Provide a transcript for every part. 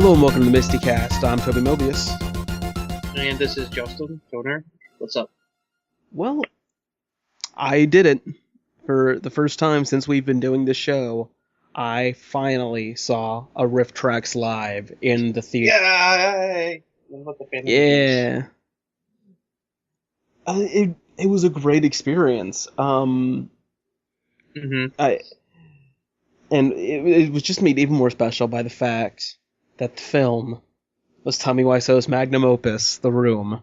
Hello and welcome to the MSTieCast. I'm Toby Mobius. And this is Justin Toner. What's up? Well, I did it. For the first time since we've been doing this show, I finally saw a RiffTrax live in the theater. Yay! Yeah. It was a great experience. It was just made even more special by the fact that the film was Tommy Wiseau's magnum opus, The Room.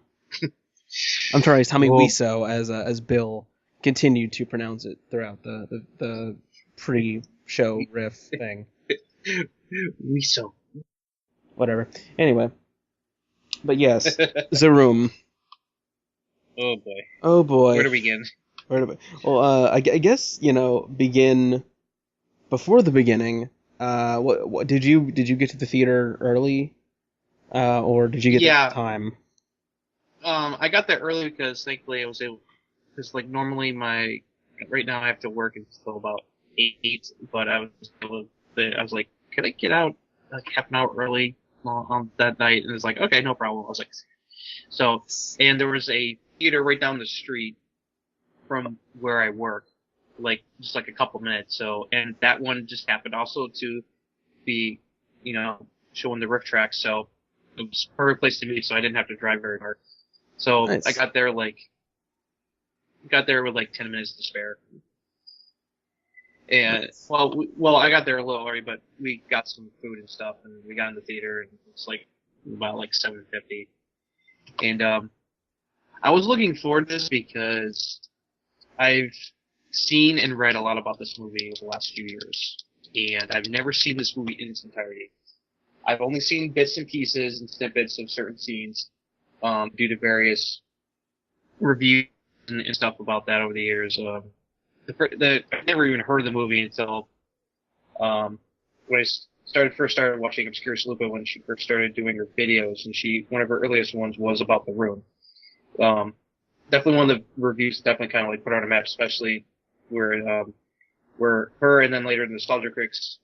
I'm sorry, it's Tommy Wiseau as Bill continued to pronounce it throughout the pre-show riff thing. Wiseau. Whatever. Anyway. But yes, The Room. Oh boy. Oh boy. Where do we begin? Well, I guess, begin before the beginning. What did you get to the theater early? Or did you get there time? I got there early because thankfully I was able, because like normally right now I have to work until about 8, but I was like, can I get out like half an hour early on that night? And it's like, okay, no problem. I was like, so, and there was a theater right down the street from where I work, like just like a couple minutes. So, and that one just happened also to be, showing the RiffTrax. So it was a perfect place to meet. So I didn't have to drive very far. So nice. I got there with like 10 minutes to spare. And nice. well, I got there a little early, but we got some food and stuff, and we got in the theater, and it's like about like 7:50. And I was looking forward to this because I've seen and read a lot about this movie over the last few years, and I've never seen this movie in its entirety. I've only seen bits and pieces and snippets of certain scenes, due to various reviews and stuff about that over the years. I never even heard of the movie until, when I first started watching Obscure Chalupa when she first started doing her videos, and one of her earliest ones was about The Room. Definitely one of the reviews definitely kind of like put her on a map, especially where her and then later the Nostalgia Critics,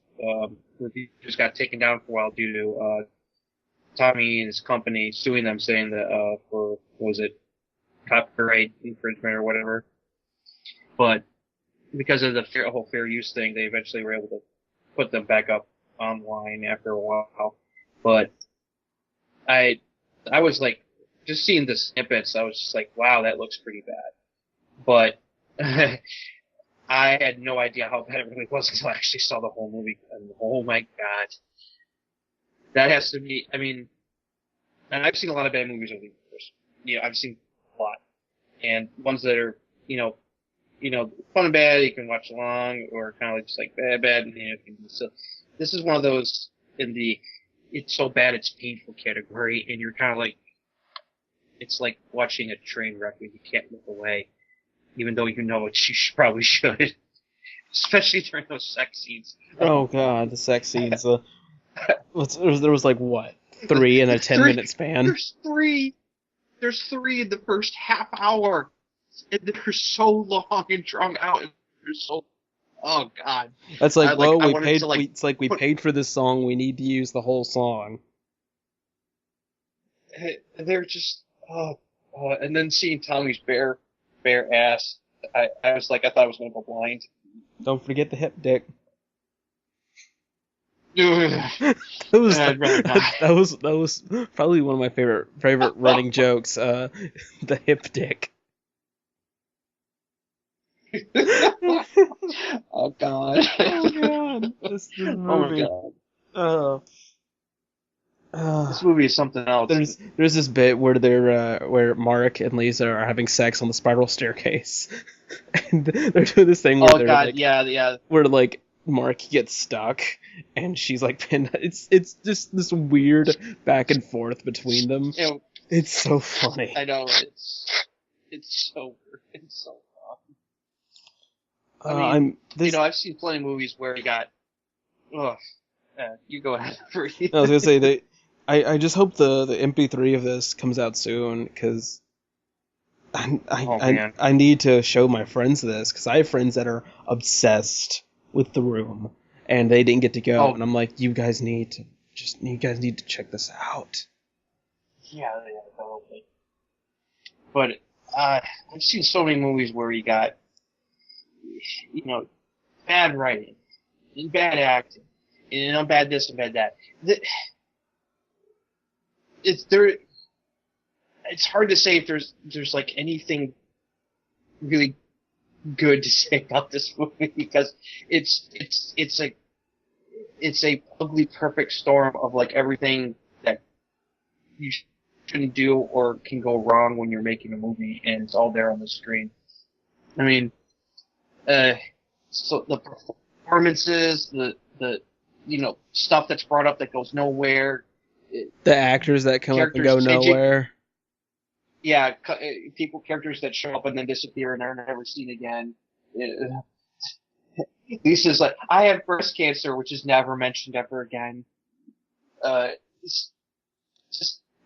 reviews got taken down for a while due to, Tommy and his company suing them, saying that, for, what was it, copyright infringement or whatever. But because of the whole fair use thing, they eventually were able to put them back up online after a while. But I was like, just seeing the snippets, I was just like, wow, that looks pretty bad. But I had no idea how bad it really was until I actually saw the whole movie. And oh my god. That has to be, I mean, and I've seen a lot of bad movies over the years. I've seen a lot. And ones that are, fun and bad, you can watch along, or kind of like just like bad, and so this is one of those in the it's so bad it's painful category, and you're kind of like, it's like watching a train wreck where you can't look away, even though you know it, you probably should. Especially during those sex scenes. Oh god, the sex scenes. There was like, what, 3 in a 10-minute span? There's 3 in the first half hour. And they're so long and drawn out. And they're so, oh god. That's like, we paid for this song, we need to use the whole song. They're just, and then seeing Tommy's bare ass, I was like, I thought I was going to go blind. Don't forget the hip dick. that was probably one of my favorite running jokes. The hip dick. Oh god. This movie. Oh my god. This movie is something else. There's this bit where where Mark and Lisa are having sex on the spiral staircase, and they're doing this thing where yeah. Where like Mark gets stuck, and she's like pinned. It's just this weird back and forth between them. It's so funny. I know, it's so weird. It's so fun. I've seen plenty of movies where you got. You go ahead. I was gonna say I just hope the MP3 of this comes out soon, because I need to show my friends this, because I have friends that are obsessed with The Room, and they didn't get to go, and I'm like, you guys need to you guys need to check this out. Yeah, totally. But I've seen so many movies where you got, bad writing, and bad acting, and bad this and bad that. It's hard to say if there's like anything really good to say about this movie because it's a ugly perfect storm of like everything that you shouldn't do or can go wrong when you're making a movie, and it's all there on the screen. I mean, so the performances, the stuff that's brought up that goes nowhere. The actors that come up and go nowhere. Yeah, characters that show up and then disappear and are never seen again. Lisa's like, I have breast cancer, which is never mentioned ever again. Just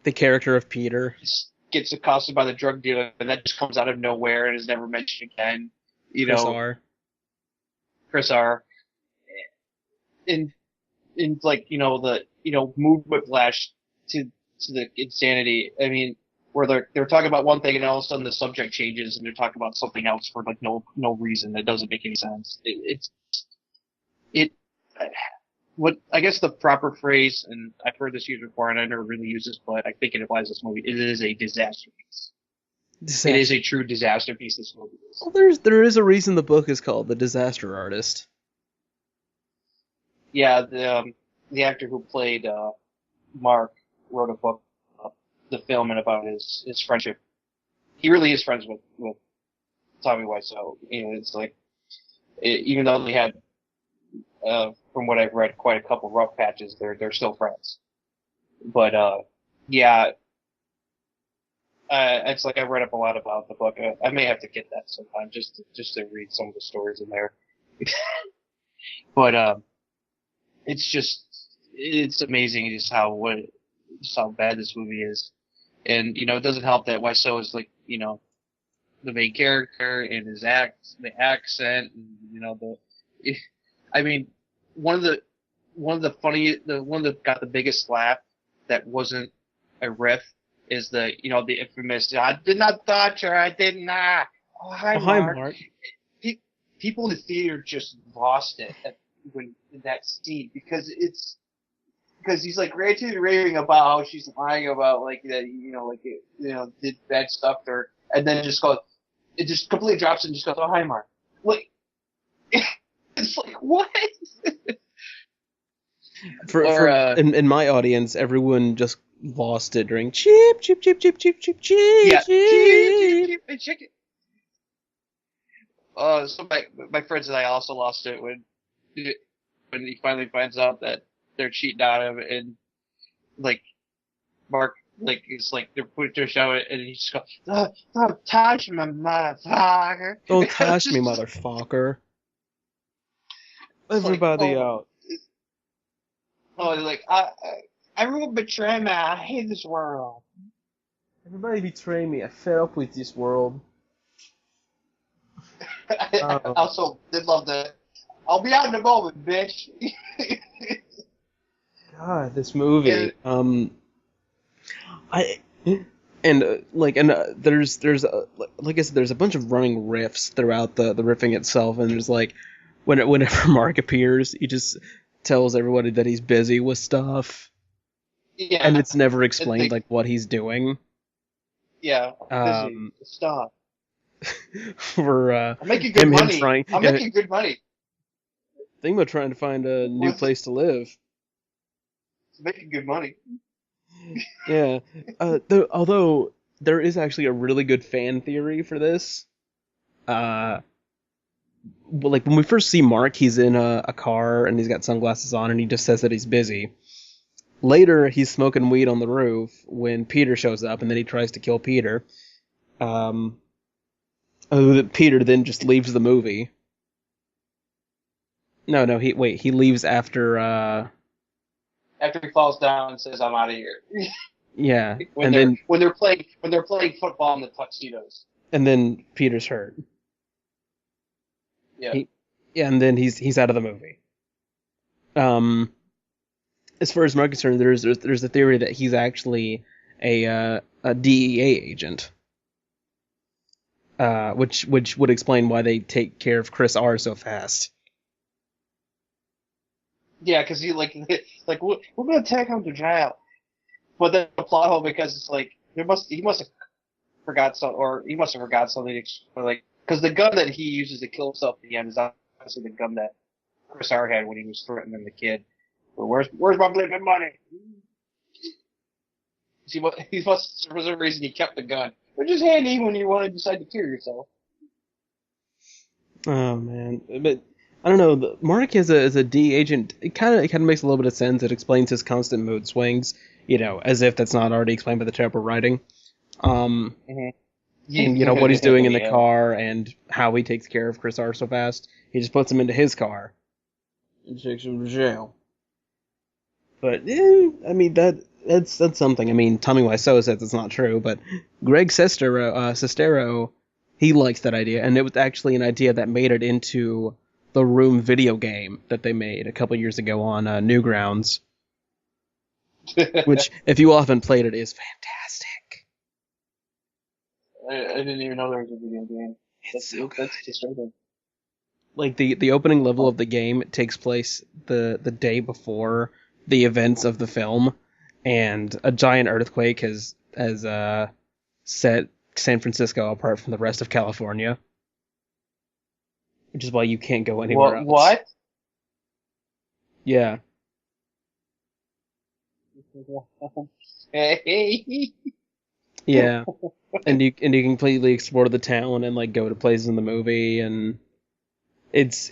the character of Peter gets accosted by the drug dealer, and that just comes out of nowhere and is never mentioned again. Chris R. And like, the mood whiplash to the insanity. I mean, where they're talking about one thing and all of a sudden the subject changes and they're talking about something else for like no reason that doesn't make any sense. What I guess the proper phrase, and I've heard this used before and I never really use this, but I think it applies to this movie. It is a disaster piece. It is a true disaster piece. This movie is. Well, there is a reason the book is called The Disaster Artist. Yeah, the actor who played Mark wrote a book, the film, and about his friendship. He really is friends with Tommy Wiseau. It's like, even though they had, from what I've read, quite a couple rough patches, they're still friends. But yeah, it's like I've read up a lot about the book. I may have to get that sometime just to read some of the stories in there. But it's amazing just how bad this movie is. And, it doesn't help that Wiseau is like, the main character and the accent, and, I mean, one of the one that got the biggest laugh that wasn't a riff is the infamous, I did not touch her, I did not. Oh, hi, Mark. People in the theater just lost it in that scene because he's like ranting and raving about how she's lying about like that, did bad stuff to her, and then it just completely drops and just goes, oh, hi, Mark. Like, it's like, what? In my audience, everyone just lost it during cheep, cheep, cheep, cheep, cheep, cheep, cheep. Yeah, cheep, and chicken. So my friends and I also lost it when he finally finds out that they're cheating on him, and like Mark, like it's like they're putting to a show, and he just goes, "Don't touch me, motherfucker! Don't touch me, motherfucker!" Everybody out. Like everyone betray me. I hate this world. Everybody betray me. I fed up with this world. I also did love that. I'll be out in a moment, bitch. God, this movie. There's like I said, there's a bunch of running riffs throughout the riffing itself, and there's like whenever Mark appears, he just tells everybody that he's busy with stuff. Yeah. And it's never explained like what he's doing. Yeah. Busy. Stop. For I'm making good money. I'm making good money. Think about trying to find a new place to live. Making good money. Yeah. Although there is actually a really good fan theory for this. Like when we first see Mark, he's in a car and he's got sunglasses on and he just says that he's busy. Later, he's smoking weed on the roof when Peter shows up, and then he tries to kill Peter. Peter then just leaves the movie. No, he leaves after... After he falls down and says, "I'm out of here." Yeah, when they're playing football in the tuxedos. And then Peter's hurt. Yeah. And then he's out of the movie. as far as I'm concerned, there's a theory that he's actually a DEA agent, which would explain why they take care of Chris R so fast. Yeah, because he we're gonna take him to jail, but then the plot hole because it's like he must have forgot something, or he must have forgot something, like because the gun that he uses to kill himself at the end is obviously the gun that Chris R had when he was threatening the kid. But where's my bleeding money? He must for some reason he kept the gun, which is handy when you want to decide to kill yourself. Oh man, but I don't know. Mark as a D agent, it kind of makes a little bit of sense. It explains his constant mood swings, as if that's not already explained by the terrible writing. Mm-hmm. And what he's doing in the Yeah. car and how he takes care of Chris R so fast. He just puts him into his car and takes him to jail. But I mean that's something. I mean, Tommy Wiseau says it's not true, but Greg Sestero, he likes that idea, and it was actually an idea that made it into the Room video game that they made a couple years ago on Newgrounds, which, if you all haven't played it, is fantastic. I didn't even know there was a video game. It's so good. That's disturbing. Like the opening level of the game takes place the day before the events of the film, and a giant earthquake has set San Francisco apart from the rest of California, which is why you can't go anywhere else. What? Yeah. Hey. Yeah. And you completely explore the town and like go to places in the movie, and it's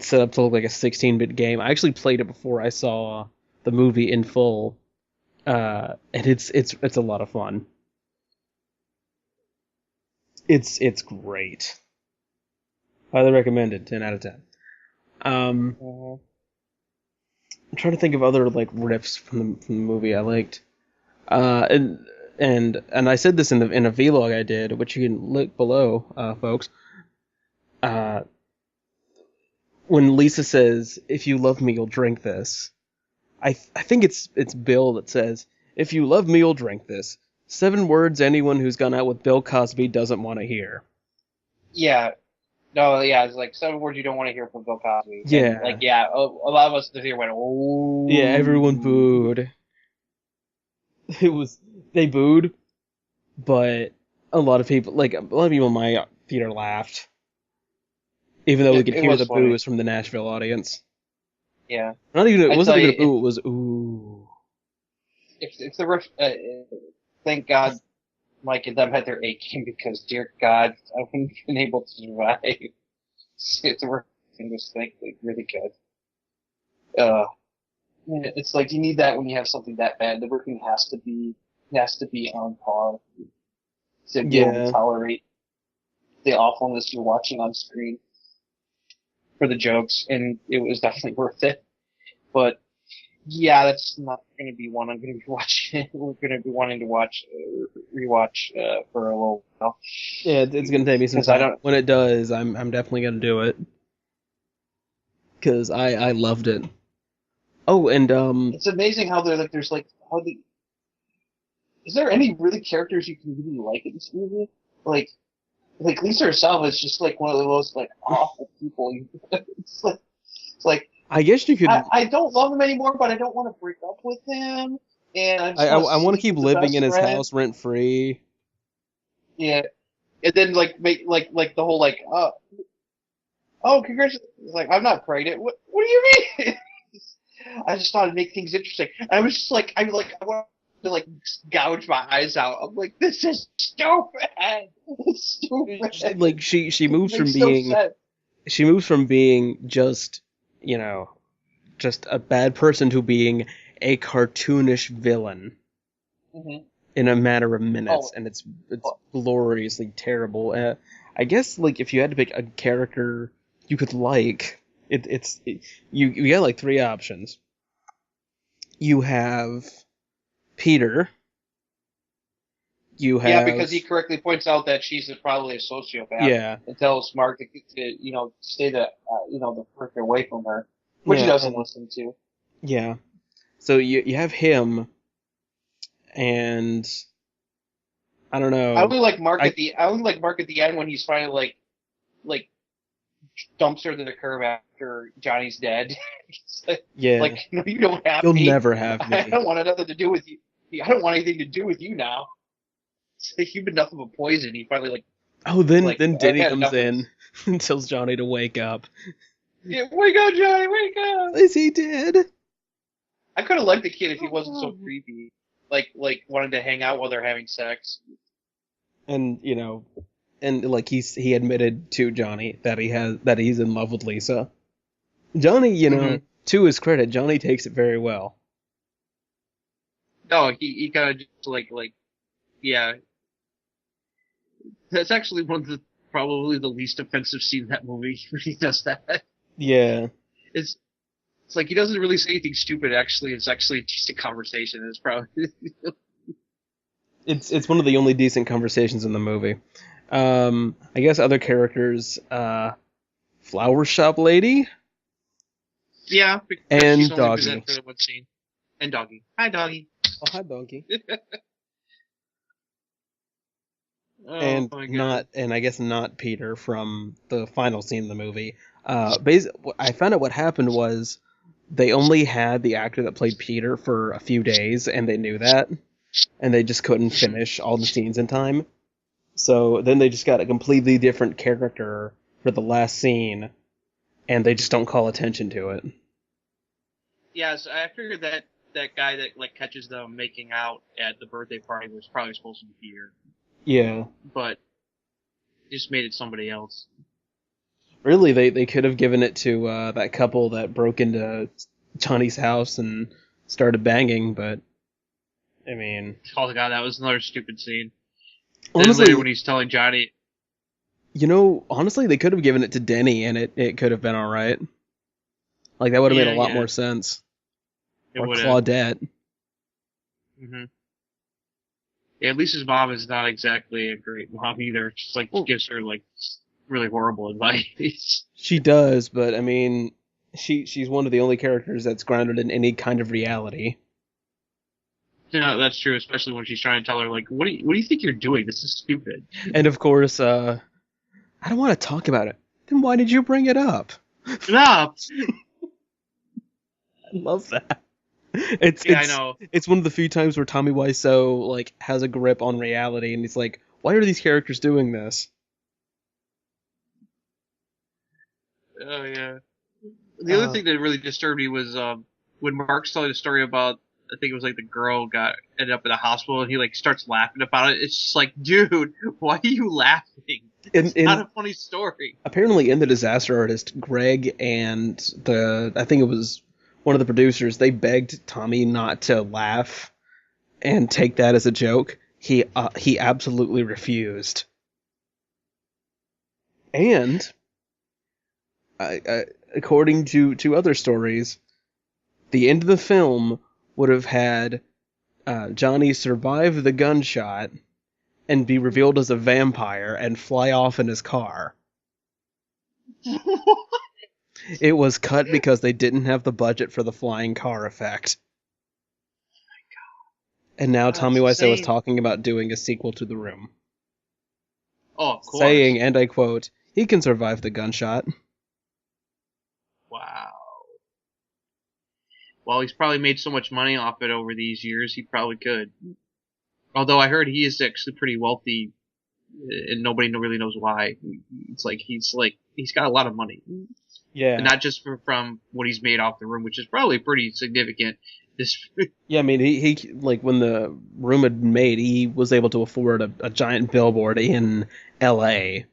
set up to look like a 16-bit game. I actually played it before I saw the movie in full, and it's a lot of fun. It's great. Highly recommended. 10 out of 10. I'm trying to think of other like riffs from the movie I liked. And I said this in a vlog I did, which you can look below, folks. When Lisa says, "If you love me, you'll drink this," I think it's Bill that says, "If you love me, you'll drink this." 7 words anyone who's gone out with Bill Cosby doesn't want to hear. Yeah. No, yeah, it's like 7 words you don't want to hear from Bill Cosby. Yeah. And, a lot of us here went, oh. Yeah, everyone booed. They booed, but a lot of people in my theater laughed. Even though we could hear the boos from the Nashville audience. Yeah. It wasn't even a boo, it was ooh. If the riff, thank God Mike and them had their A game, because dear God, I wouldn't have been able to survive. It's a riff thing was thankfully really good. It's like you need that when you have something that bad. The riffing has to be on par to be able to tolerate the awfulness you're watching on screen for the jokes, and it was definitely worth it. But yeah, that's not going to be one I'm going to be watching. We're going to be wanting to rewatch for a little while. Yeah, it's going to take me some time. When it does, I'm definitely going to do it, because I loved it. Oh, and it's amazing how is there any really characters you can really like in this movie? Like Lisa herself is just like one of the most like awful people. It's like I guess you could. I don't love him anymore, but I don't want to break up with him, and I want to keep living in his house rent free. Yeah, and then make the whole congratulations! Like, I'm not pregnant. What do you mean? I just thought it'd make things interesting. I was just I want to gouge my eyes out. I'm like, this is stupid. It's stupid. Like she moves from being she moves from being just just a bad person to being a cartoonish villain in a matter of minutes, and it's gloriously terrible. I guess if you had to pick a character you could like, you got 3 options. You have Peter. You have because he correctly points out that she's probably a sociopath. Yeah, and tells Mark to stay the frick away from her, which he doesn't listen to. Yeah. So you have him, and I don't know. I only like Mark at the end when he's finally like dumps her to the curb after Johnny's dead. Yeah. Like, no, you don't have You'll me. never have me. I don't want nothing to do with you. I don't want anything to do with you now. You've been nothing but poison. He finally like. Oh, then Like, Denny I've had comes enough of in this. and tells Johnny to wake up. Yeah, wake up, Johnny, wake up! Is he dead? I could have liked the kid if he wasn't so creepy. Like wanted to hang out while they're having sex. And like he admitted to Johnny that he's in love with Lisa. Johnny, to his credit, Johnny takes it very well. No, he kind of just yeah. That's actually one of the probably the least offensive scene in that movie where he does that. Yeah. It's like he doesn't really say anything stupid. Actually, it's actually just a conversation. It's probably It's one of the only decent conversations in the movie. I guess other characters, Flower Shop Lady. yeah. And she's only Doggy. presented for one scene. And Doggy. Hi, Doggy. Oh, hi, Doggy. Oh, and I guess not Peter from the final scene of the movie. I found out what happened was they only had the actor that played Peter for a few days, and they knew that, and they just couldn't finish all the scenes in time. So then they just got a completely different character for the last scene, and they just don't call attention to it. Yeah, so I figured that guy that like catches them making out at the birthday party was probably supposed to be Peter. Yeah. But just made it somebody else. Really, they could have given it to that couple that broke into Johnny's house and started banging, but I mean... Oh god, that was another stupid scene. Honestly, then later when he's telling Johnny... honestly, they could have given it to Denny and it could have been alright. Like, that would have made a lot more sense. It or would've. Claudette. Mm-hmm. Yeah, at least his mom is not exactly a great mom either. Just gives her really horrible advice. She does, but I mean, she's one of the only characters that's grounded in any kind of reality. Yeah, that's true, especially when she's trying to tell her what do you think you're doing? This is stupid. And of course, I don't want to talk about it. Then why did you bring it up? Stop! I love that. I know. It's one of the few times where Tommy Wiseau has a grip on reality, and he's like, "Why are these characters doing this?" Oh yeah. The other thing that really disturbed me was when Mark's telling the story about, I think it was the girl ended up in the hospital, and he starts laughing about it. It's just like, dude, why are you laughing? It's not a funny story. Apparently, in The Disaster Artist, Greg and I think it was one of the producers, they begged Tommy not to laugh and take that as a joke. He absolutely refused. And according to other stories, the end of the film would have had Johnny survive the gunshot and be revealed as a vampire and fly off in his car. It was cut because they didn't have the budget for the flying car effect. Oh my god. And now Tommy Wiseau is talking about doing a sequel to The Room. Oh, of course. Saying, and I quote, he can survive the gunshot. Wow. Well, he's probably made so much money off it over these years, he probably could. Although I heard he is actually pretty wealthy, and nobody really knows why. He's got a lot of money. Yeah. And not just from what he's made off The Room, which is probably pretty significant. Yeah, I mean, he when The Room had made, he was able to afford a giant billboard in L.A.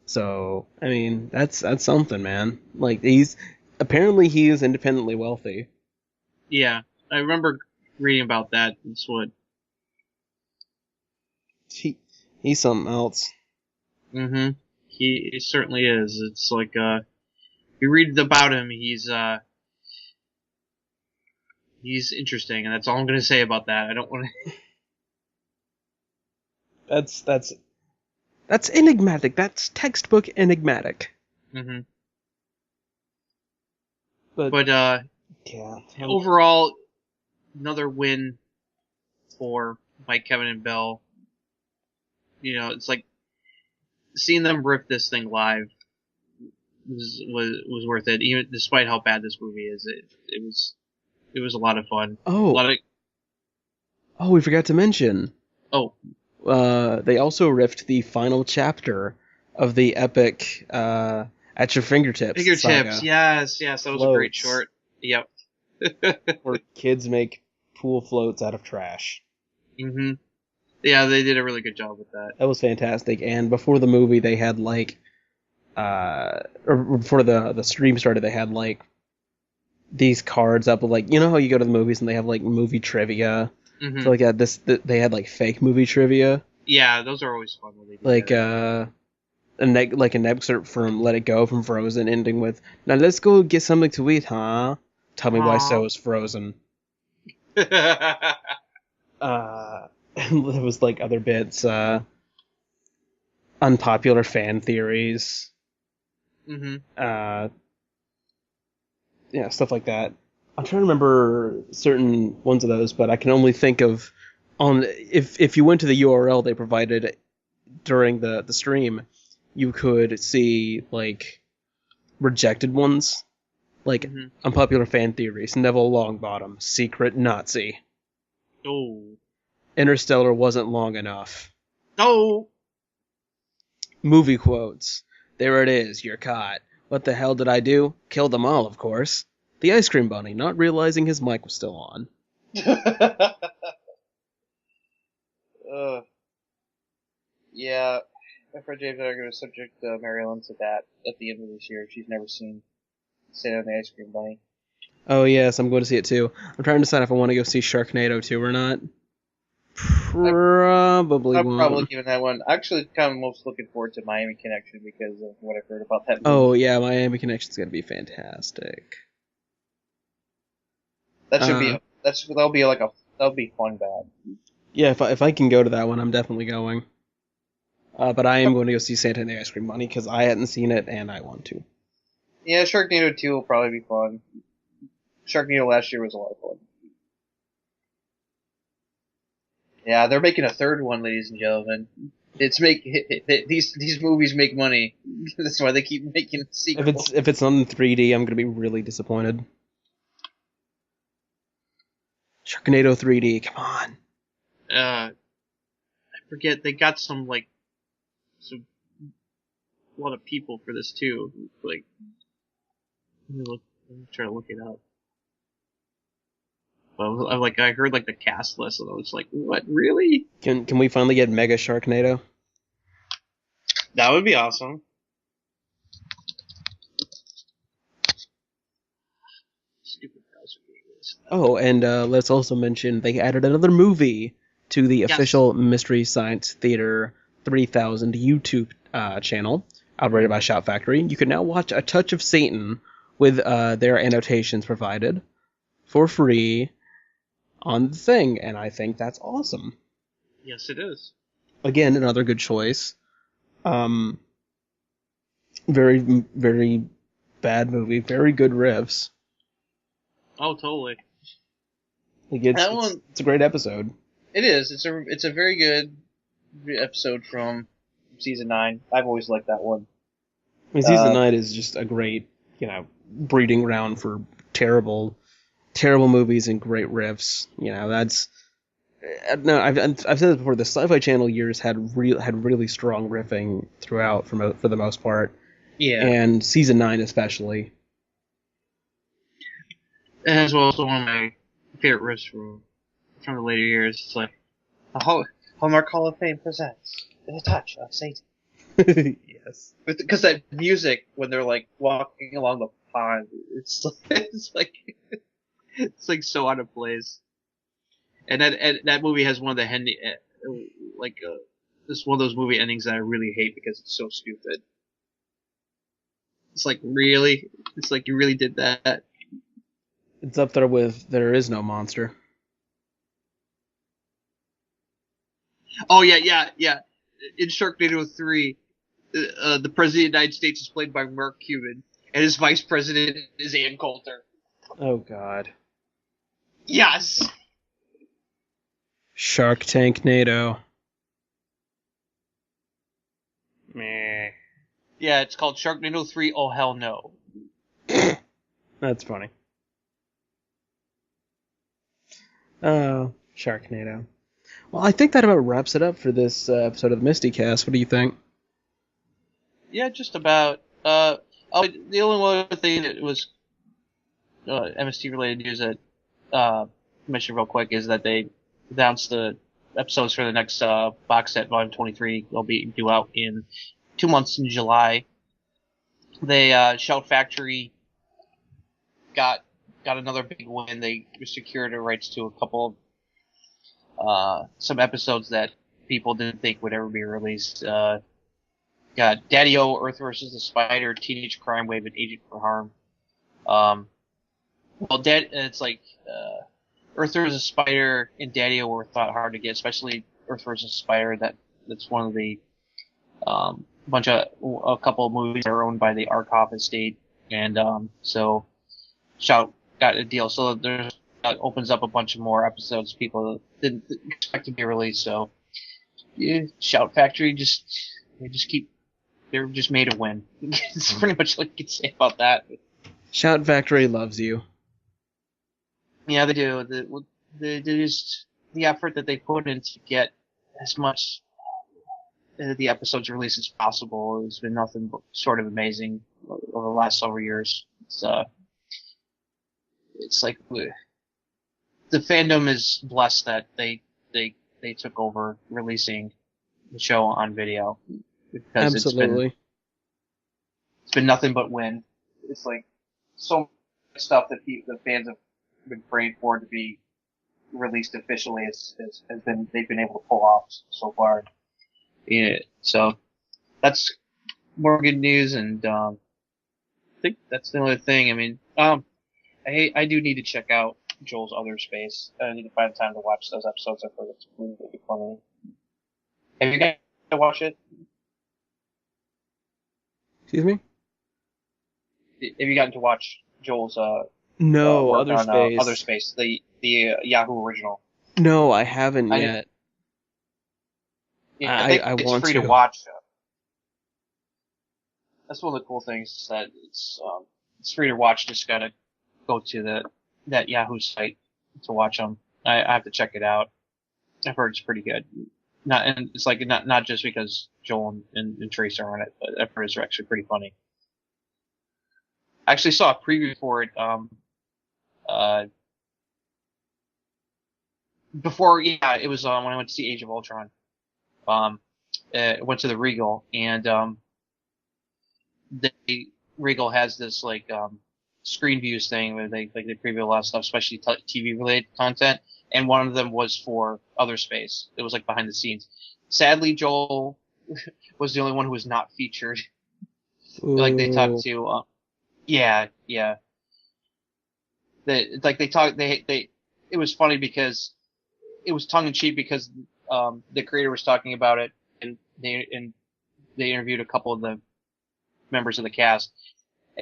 So, I mean, that's something, man. He is independently wealthy. Yeah, I remember reading about that. It's what he's something else. Mm-hmm. He certainly is. It's you read about him, he's interesting, and that's all I'm gonna say about that. I don't want to. That's enigmatic. That's textbook enigmatic. Mm-hmm. But yeah. Overall, another win for Mike, Kevin, and Bill. You know, it's like seeing them rip this thing live was worth it, even despite how bad this movie is. It was a lot of fun. We forgot to mention. They also riffed the final chapter of the epic At Your Fingertips saga. Yes, that was a great short. Yep. Where kids make pool floats out of trash. Mm-hmm. Yeah, they did a really good job with that. That was fantastic. And before the movie, they had or before the stream started, they had these cards up with you know how you go to the movies and they have movie trivia. Mm-hmm. So they had fake movie trivia. Yeah, those are always fun when they do that. An excerpt from Let It Go from Frozen, ending with, "Now let's go get something to eat, huh? Tell me why so is Frozen." And there was other bits, unpopular fan theories. Mm-hmm. Yeah, stuff like that. I'm trying to remember certain ones of those, but I can only think of if you went to the URL they provided during the stream, you could see rejected ones, unpopular fan theories. Neville Longbottom, secret Nazi. Oh. Interstellar wasn't long enough. Oh. Movie quotes. There it is, you're caught. What the hell did I do? Kill them all, of course. The ice cream bunny, not realizing his mic was still on. Yeah, my friend James and I are going to subject Marilyn to that at the end of this year. She's never seen Santa and the Ice Cream Bunny. Oh yes, I'm going to see it too. I'm trying to decide if I want to go see Sharknado 2 or not. Probably I'm won't. probably giving that one. Actually, kind of most looking forward to Miami Connection because of what I've heard about that movie. Oh yeah, Miami Connection's going to be fantastic. That should be that'll be fun bad. Yeah, if I can go to that one, I'm definitely going. But I am going to go see Santa and the Ice Cream Bunny because I hadn't seen it and I want to. Yeah, Sharknado 2 will probably be fun. Sharknado last year was a lot of fun. Yeah, they're making a third one, ladies and gentlemen. These movies make money. That's why they keep making sequels. If it's not in 3D, I'm going to be really disappointed. Sharknado 3D, come on. I forget, they got a lot of people for this too. Let me try to look it up. Well, I heard the cast list and I was like, what, really? Can we finally get Mega Sharknado? That would be awesome. Stupid browser games. Oh, and let's also mention they added another movie to the official Mystery Science Theater 3000 YouTube channel, operated by Shout Factory. You can now watch A Touch of Satan with their annotations provided for free on the thing, and I think that's awesome. Yes, it is. Again, another good choice. Very, very bad movie. Very good riffs. Oh, totally. It's a great episode. It is. It's a very good episode from season 9. I've always liked that one. I mean, season 9 is just a great, breeding ground for terrible movies and great riffs. That's no. I've said this before. The Sci-Fi Channel years had really strong riffing throughout for the most part. Yeah. And season 9 especially. And as well as one of my favorite riffs from the later years. It's like Hallmark Hall of Fame presents A Touch of Satan. Yes. Because that music when they're walking along the pond, it's so out of place. And that movie has one of the this one of those movie endings that I really hate because it's so stupid. It's really? It's you really did that? It's up there with There Is No Monster. Oh yeah. In Sharknado 3, the President of the United States is played by Mark Cuban, and his Vice President is Ann Coulter. Oh God. Yes! Shark Tank NATO. Meh. Yeah, it's called Sharknado 3. Oh hell no. That's funny. Oh, Sharknado. Well, I think that about wraps it up for this episode of the MSTieCast. What do you think? Yeah, just about. The only other thing that was MST related news that mention real quick is that they announced the episodes for the next box set, Volume 23, will be due out in 2 months in July. They Shout Factory got another big win. They secured the rights to a couple of some episodes that people didn't think would ever be released. Got Daddy-O, Earth vs. the Spider, Teenage Crime Wave, and Agent for Harm. It's like Earth vs. Spider and Daddy-O were thought hard to get, especially Earth vs. Spider. That's one of the a couple of movies that are owned by the Arkoff estate, and so Shout got a deal. So that opens up a bunch of more episodes people didn't expect to be released. So yeah, Shout Factory they're just made to win. It's pretty much what you can say about that. Shout Factory loves you. Yeah, they do. The effort that they put in to get as much the episodes released as possible has been nothing but sort of amazing over the last several years. It's like the fandom is blessed that they took over releasing the show on video, because Absolutely. it's been nothing but win. It's like so much stuff that the fans have been praying for to be released officially they've been able to pull off so far. Yeah, so that's more good news, and I think that's the only thing. I mean, I do need to check out Joel's Other Space. I need to find time to watch those episodes. I've heard it's really funny. Have you guys to watch it? Excuse me? Have you gotten to watch Joel's No, work Other on Space. Other Space, the Yahoo original? No, I haven't yet. Yeah, I think it's want free to to watch. That's one of the cool things, is that it's free to watch. Just gotta go to that Yahoo site to watch them. I have to check it out. I've heard it's pretty good. It's like not just because Joel and Trace are on it, but I've heard it's actually pretty funny. I actually saw a preview for it before. Yeah, it was when I went to see Age of Ultron. Went to the Regal, and Regal has this like screen views thing where they preview a lot of stuff, especially TV related content. And one of them was for Other Space. It was like behind the scenes. Sadly, Joel was the only one who was not featured. Ooh. Like they talked to, yeah. It was funny because it was tongue in cheek, because the creator was talking about it, and they interviewed a couple of the members of the cast,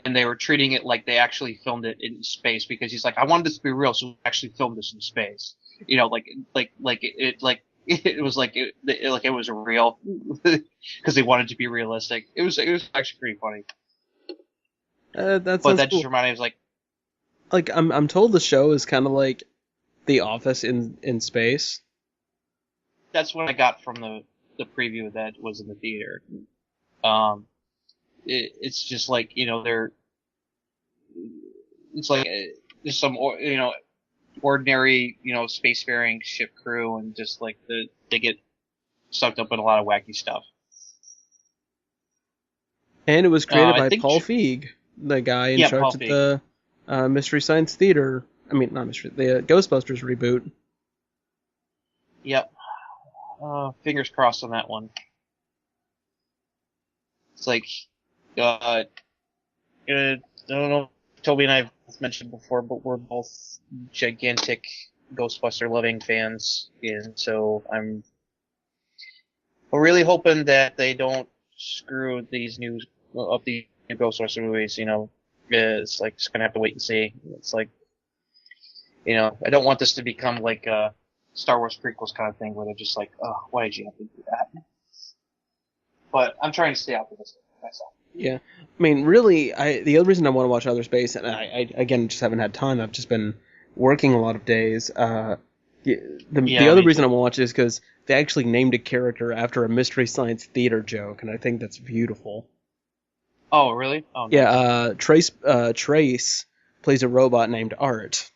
and they were treating it like they actually filmed it in space, because he's like, I wanted this to be real, so we actually filmed this in space. You know, it was real, because they wanted to be realistic. It was actually pretty funny. That cool. Just reminded me, like I'm told the show is kind of like The Office in space. That's what I got from the preview that was in the theater. It's just like, it's like there's some, ordinary, spacefaring ship crew, and just like they get sucked up in a lot of wacky stuff. And it was created by Paul Feig, the guy in charge of the Mystery Science Theater. I mean, not Mystery, the Ghostbusters reboot. Yep. Fingers crossed on that one. It's like, I don't know, Toby and I have mentioned before, but we're both gigantic Ghostbuster loving fans, and so we're really hoping that they don't screw these new Ghostbuster movies. It's like, just gonna have to wait and see. It's like, I don't want this to become like Star Wars prequels kind of thing where they're just like, oh, why did you have to do that? But I'm trying to stay optimistic myself. Yeah, I mean, really, the other reason I want to watch Outer Space, and I again just haven't had time. I've just been working a lot of days. The other reason I want to watch it is because they actually named a character after a Mystery Science Theater joke, and I think that's beautiful. Oh, really? Oh, nice. Yeah, Trace plays a robot named Art.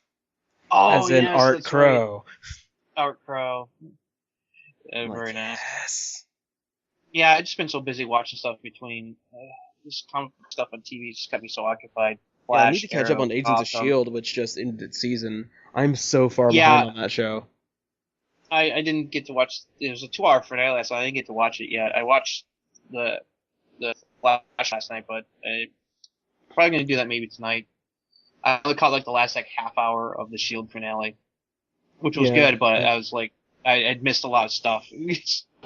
Oh, as in yes, Art that's Crow. Right. Art Crow. Very nice. Yes. Yeah, I've just been so busy watching stuff between this comic book stuff on TV. Just got me so occupied. Flash, I need to catch up on Agents of S.H.I.E.L.D., which just ended its season. I'm so far behind on that show. I didn't get to watch. It was a 2-hour finale, so I didn't get to watch it yet. I watched the Flash last night, but I'm probably going to do that maybe tonight. I only caught the last half hour of the S.H.I.E.L.D. finale, which was good, but I was I'd missed a lot of stuff. So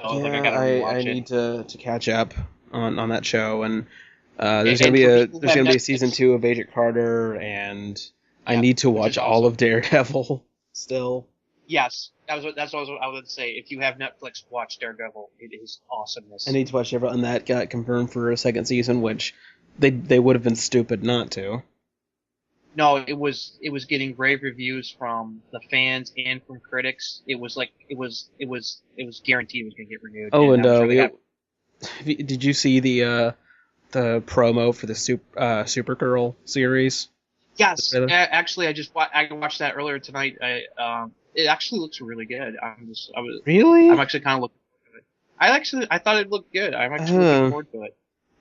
I was I gotta rewatch it. I need to catch up on that show, and there's gonna be a season 2 of Agent Carter, and I need to watch all of Daredevil still. Yes, that's what I would say. If you have Netflix, watch Daredevil. It is awesomeness. I need to watch Daredevil, and that got confirmed for a second season, which they would have been stupid not to. No, it was getting rave reviews from the fans and from critics. It was guaranteed it was going to get renewed. Oh, and did you see the promo for the Supergirl series? Yes, actually, I watched that earlier tonight. It actually looks really good. I'm actually kind of looking forward to it. I thought it looked good. I'm actually looking forward to it.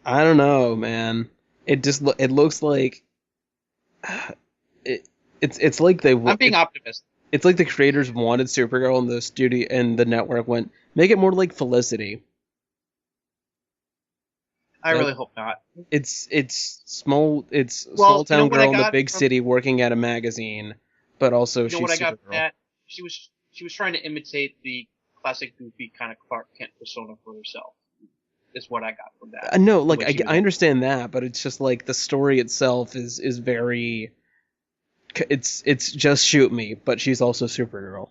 I don't know, man. It looks like it's like they. I'm being optimistic. It's like the creators wanted Supergirl, and the studio and the network went, make it more like Felicity. I really hope not. It's small town girl in the big city working at a magazine, but also she's what I Supergirl. got from that? She was trying to imitate the classic goofy kind of Clark Kent persona for herself. Is what I got from that. No, I understand that, but it's just the story itself is very. It's just shoot me, but she's also Supergirl.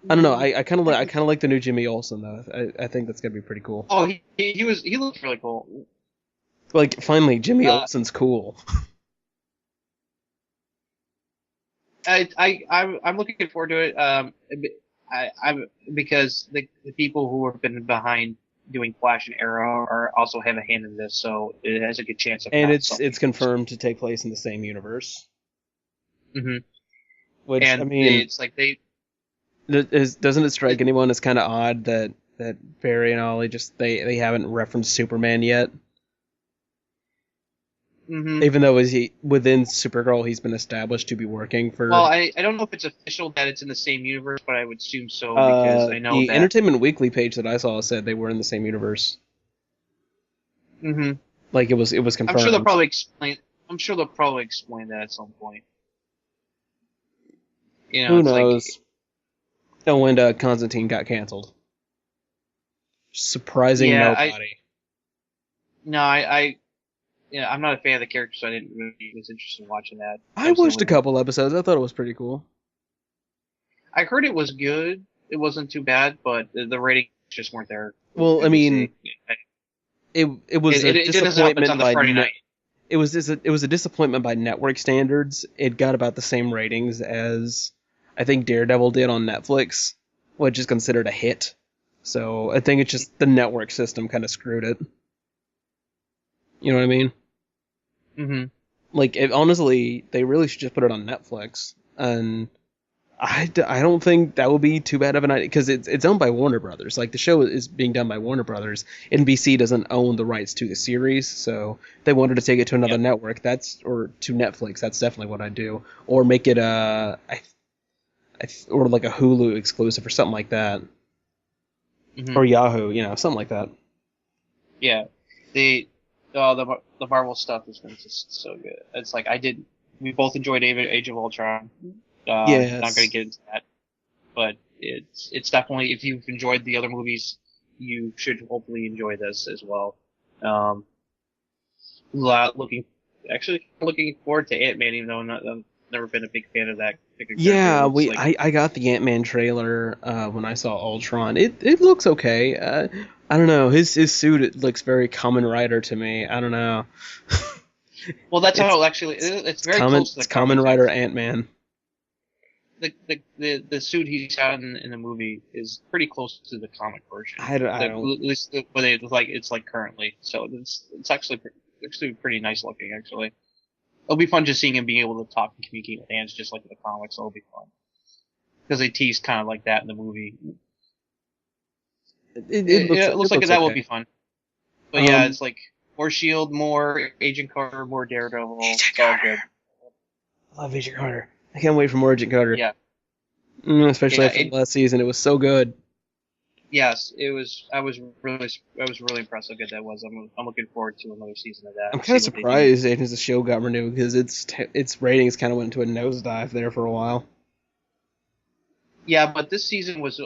I don't know. I kind of like the new Jimmy Olsen though. I think that's gonna be pretty cool. Oh, he looks really cool. Finally, Jimmy Olsen's cool. I'm looking forward to it. I'm because the people who have been behind doing Flash and Arrow are also have a hand in this, so it has a good chance of. And it's confirmed to take place in the same universe. Mm-hmm. Which it's they. Doesn't it strike anyone as kind of odd that Barry and Ollie they haven't referenced Superman yet? Mm-hmm. Even though within Supergirl he's been established to be working for. Well, I don't know if it's official that it's in the same universe, but I would assume so because I know the Entertainment Weekly page that I saw said they were in the same universe. Mm-hmm. It was confirmed. I'm sure they'll probably explain that at some point. Who knows? And Constantine got canceled. Surprising nobody. I'm not a fan of the character, so I didn't really was interested in watching that. I watched a couple episodes. I thought it was pretty cool. I heard it was good. It wasn't too bad, but the ratings just weren't there. Well, I mean, it was a disappointment by Friday night. It was a disappointment by network standards. It got about the same ratings as I think Daredevil did on Netflix, which is considered a hit. So I think it's just the network system kind of screwed it. You know what I mean? Mm-hmm. Honestly, they really should just put it on Netflix, and I don't think that would be too bad of an idea because it's owned by Warner Brothers. The show is being done by Warner Brothers. NBC doesn't own the rights to the series, so if they wanted to take it to another network, or to Netflix. That's definitely what I'd do, or make it or a Hulu exclusive or something like that, or Yahoo, something like that. Yeah, the Marvel stuff has been just so good. It's we both enjoyed Age of Ultron. Yes. Not going to get into that, but it's definitely, if you've enjoyed the other movies, you should hopefully enjoy this as well. Looking forward to Ant-Man, even though I'm never been a big fan of that particular Yeah, character. I got the Ant-Man trailer when I saw Ultron. It looks okay. I don't know. His suit, it looks very Kamen Rider to me. I don't know. Well, that's It's how actually it's very close to the it's Kamen comics. Rider Ant-Man. The suit he's got in the movie is pretty close to the comic version. I don't. At least but it's like currently. So it's actually pretty nice looking actually. It'll be fun just seeing him being able to talk and communicate with hands just like in the comics. It'll be fun because they tease kind of like that in the movie. It looks like that okay. will be fun. But yeah, it's like more Shield, more Agent Carter, more Daredevil. It's all good. I love Agent Carter. I can't wait for more Agent Carter. Yeah. Especially after last season, it was so good. Yes, it was. I was really impressed how good that was. I'm looking forward to another season of that. I'm kind of surprised Agents of S.H.I.E.L.D. got renewed because its ratings kind of went into a nosedive there for a while. Yeah, but this season was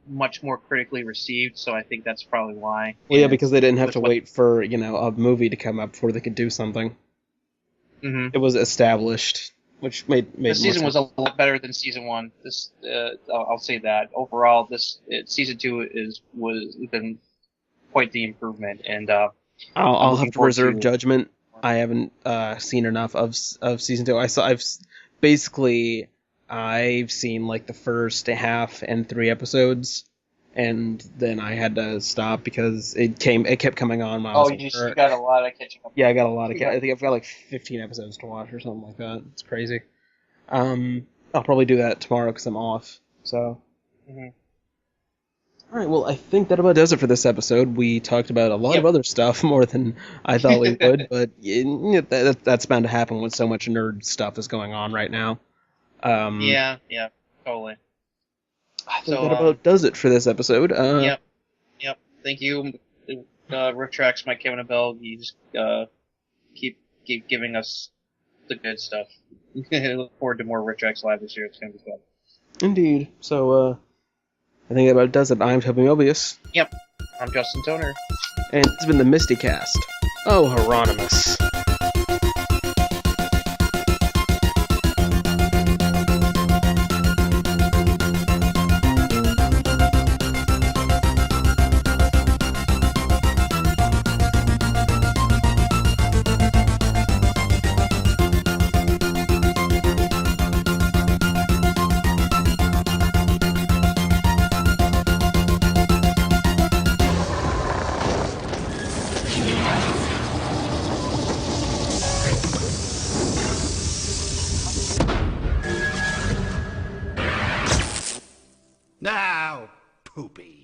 much more critically received, so I think that's probably why. Well, yeah, because they didn't have to wait for a movie to come up before they could do something. Mm-hmm. It was established, which made this season was a lot better than season one. This I'll say that overall, season two was been quite the improvement, and I'll have to reserve judgment. I haven't seen enough of season two. I've seen like the first half and 3 episodes, and then I had to stop because it kept coming on. You got a lot of catching up. Yeah, I got a lot of. I think I've got like 15 episodes to watch or something like that. It's crazy. I'll probably do that tomorrow because I'm off. So. Mm-hmm. All right. Well, I think that about does it for this episode. We talked about a lot of other stuff more than I thought we would, but that's bound to happen when so much nerd stuff is going on right now. Yeah, totally. I think that about does it for this episode. Yep. Thank you, RiffTrax, Mike, Kevin, and Bell. You just keep giving us the good stuff. I look forward to more RiffTrax live this year. It's gonna be fun. Indeed. So, I think that about does it. I'm Toby Mobius. Yep. I'm Justin Toner. And it's been the MSTieCast. Oh, Hieronymus. Now, poopy.